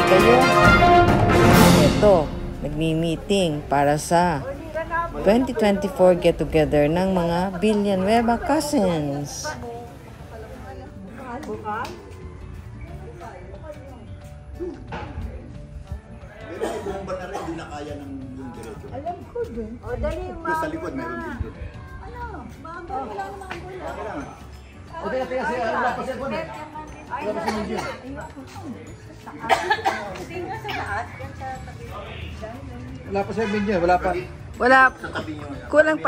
kayo? Ito, nagmi-meeting para sa 2024 get-together ng mga Villanueva cousins. Kung ba na rin, hindi na kaya ng yung diretso. Alam ko din. O, dali yung Yung sa likod, meron din doon. Ano? Maambol, wala na maambol. O, teka, wala pa siya po na. Wala pa siya medyo. Tingnan sa lahat. Wala pa siya medyo, wala pa. Wala, kulang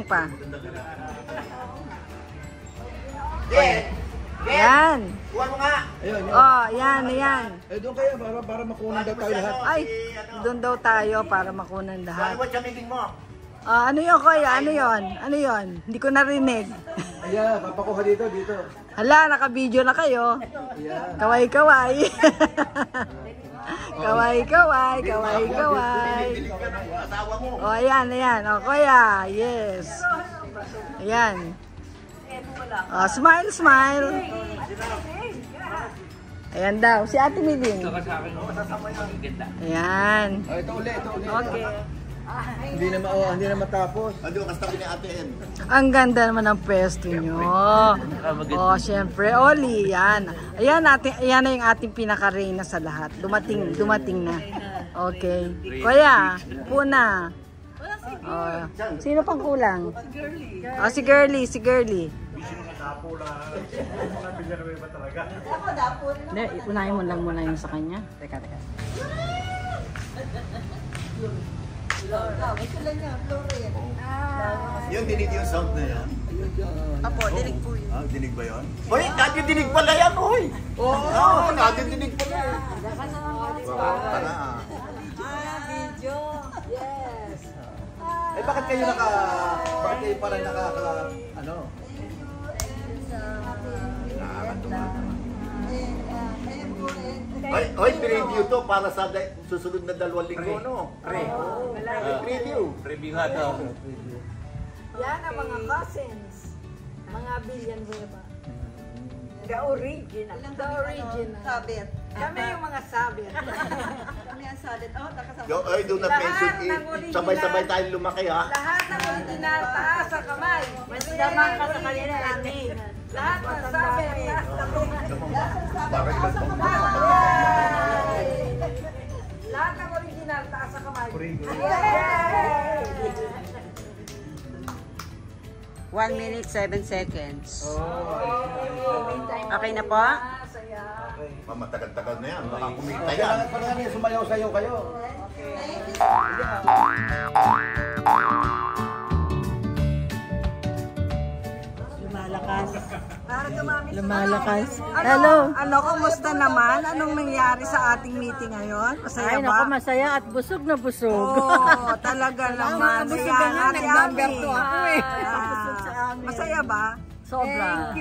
pa. Yan. Kuha mo nga! Ayun. Oh, yan. Eh, doon kayo, para makunan daw tayo lahat. Ay, doon daw tayo para makunan lahat. Ano ba siya meeting mo? Ano yun, Kuya? Ano yun? Hindi ko narinig. Ayan, papakuha dito. Hala, naka-video na kayo. Ayan. Kaway-kaway. Kaway-kaway. Bilig ka ng asawa mo. Oh, ayan. O, Kuya. Yes. Ayan. Oh, smile. Ayan daw. Si Ate Miling. Ayan. Oh, ito uli. Okay. Hindi na matapos. Ando, kastabi ni Ate N. Ang ganda naman ng pwesto nyo. Oh, syempre. Oli, yan. Ayan na yung ating pinaka-reyna sa lahat. Dumating na. Okay. Kuya, puna. Oh, sino pang kulang? Oh, si Girly. Hindi, unahin mo lang muna yung sa kanya. Teka. Yung dinig yung sound na yan. Apo, dinig po yun. Ah, dinig ba yun? Hoy, dati dinig pala yan, hoy! Oo, dati dinig pala yan. Tara. Video. Yes. Eh, bakit kayo parang ano? Hoy, preview to para sa susunod na 2 linggo, no? Preview. Review nga daw. Yan ang mga cousins. Mga Villanueva. The original. Sabit. Kami yung mga sabit. Kami ang sabit. Ay, doon na mention, sabay-sabay tayo lumaki, ha? Lahat ng original, taas sa kamay. Mas dama ka sa kanila. Lahat ng sabit, taas sa kamay. Lahat ng original, taas sa kamay. 1 minute, 7 seconds. Okay na po? Matagal-tagal na yan, baka kumita yan. Parang sumayaw-sayaw kayo. Lumalakas. Hello. Ano, kumusta naman? Anong nangyari sa ating meeting ngayon? Masaya Ay, ba? naku, masaya at busog na busog. Oo, talaga naman. busog ka nga, nag-number 2 ako eh. Masaya ba? Sobra.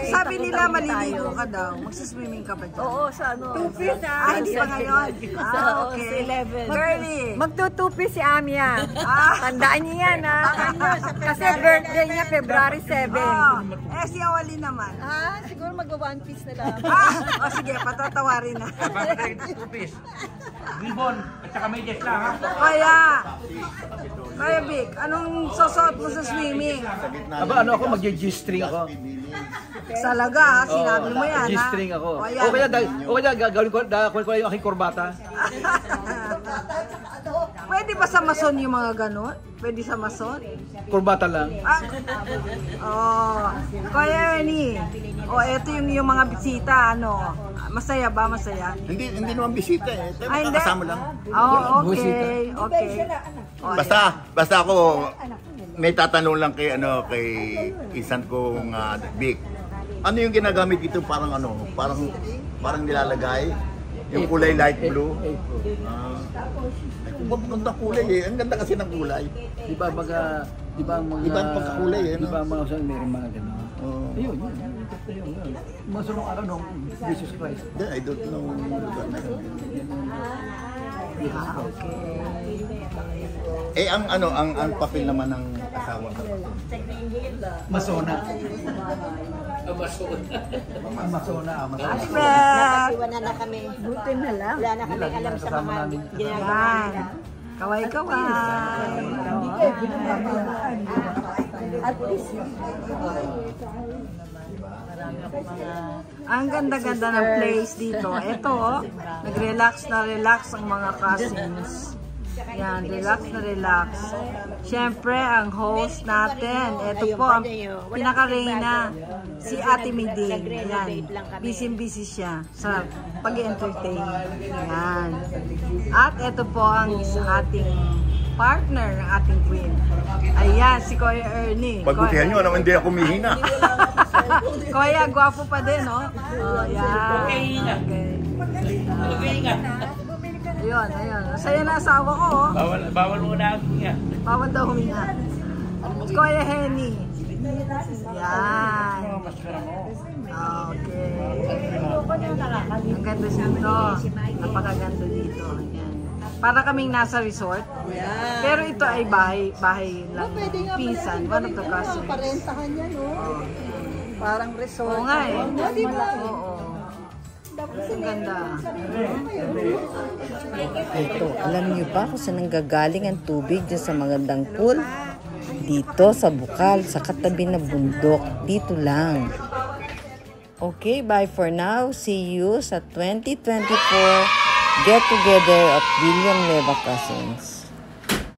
Sabi nila maliligo ka daw. Magsiswimming ka ba dyan? Oo, sa ano? Tupis hindi pa ngayon. Okay. 11. Girly. Magtutupi si Amia. Tandaan niyo yan, ha? Kasi birthday niya February 7. Si Awali naman. Siguro mag-one piece na lang. Sige, patatawarin na. Tupis. Ribbon. At saka may jet lang, ha? Kaya Vic, anong susuot mo sa swimming? Aba, ano ako, mag-G-string ako. Salaga, sinabi mo yan, ha? G-string ako. O, O kaya gagawin ko yung aking kurbata. Pwede ba sa mason yung mga ganon? Pwede sa mason? Kurbata lang. Kaya ni. Ito yung mga bisita, ano? Masaya ba? Masaya? Hindi naman bisita eh. Hindi. Kasama lang. Okay. Basta ako, may tatanong lang kay isan kong Vic. Ano yung ginagamit dito parang nilalagay? Yung kulay light blue? Maganda kulay eh. Ang ganda kasi ng kulay. Di ba ang mga... Ibang pagkakulay eh. Di ba ang mga mayroong mga gano'n? Ayun. Masunong araw nung Jesus Christ. I don't know lugar na yun. ang papel naman ng asawa ko. Masona. Amazona. Ate Beth! Iwanan na kami. Buti na lang. Wala na kami alam sa mga ginagawa. Yan. Kaway-kaway. At least, Ang ganda-ganda ng place dito. Ito, nag-relax na relax ang mga cousins. Yan, relax na relax. Siyempre, ang host natin, ito po, ang pinaka-reyna, si Ate Miding. Yan, busy-busy siya sa pag-entertain. Yan. At ito po ang ating partner ng ating queen. Ayan, si Kuya Ernie. Pagbutihan nyo, naman hindi ako humihina. Kuya, gwapo pa din, no? Oh, yan. Okay. Ayun, ayun. Masaya na asawa ko, oh. Bawal muna ang niya. Bawal daw huminga. Kuya Henny. Yan. Okay. Ang ganda dito. Napakaganda dito. Yan. Para kaming nasa resort. Pero ito ay bahay lang. Pinsan. One of the cousins. parentahan niya, no? Parang resort. Oo nga eh. Diba? Oo. Ang ganda. Ito, alam niyo ba kung saan nanggagaling ang tubig dyan sa magandang pool? Dito sa Bukal, sa katabi na bundok. Dito lang. Okay, bye for now. See you sa 2024 get together of William Leva Cousins.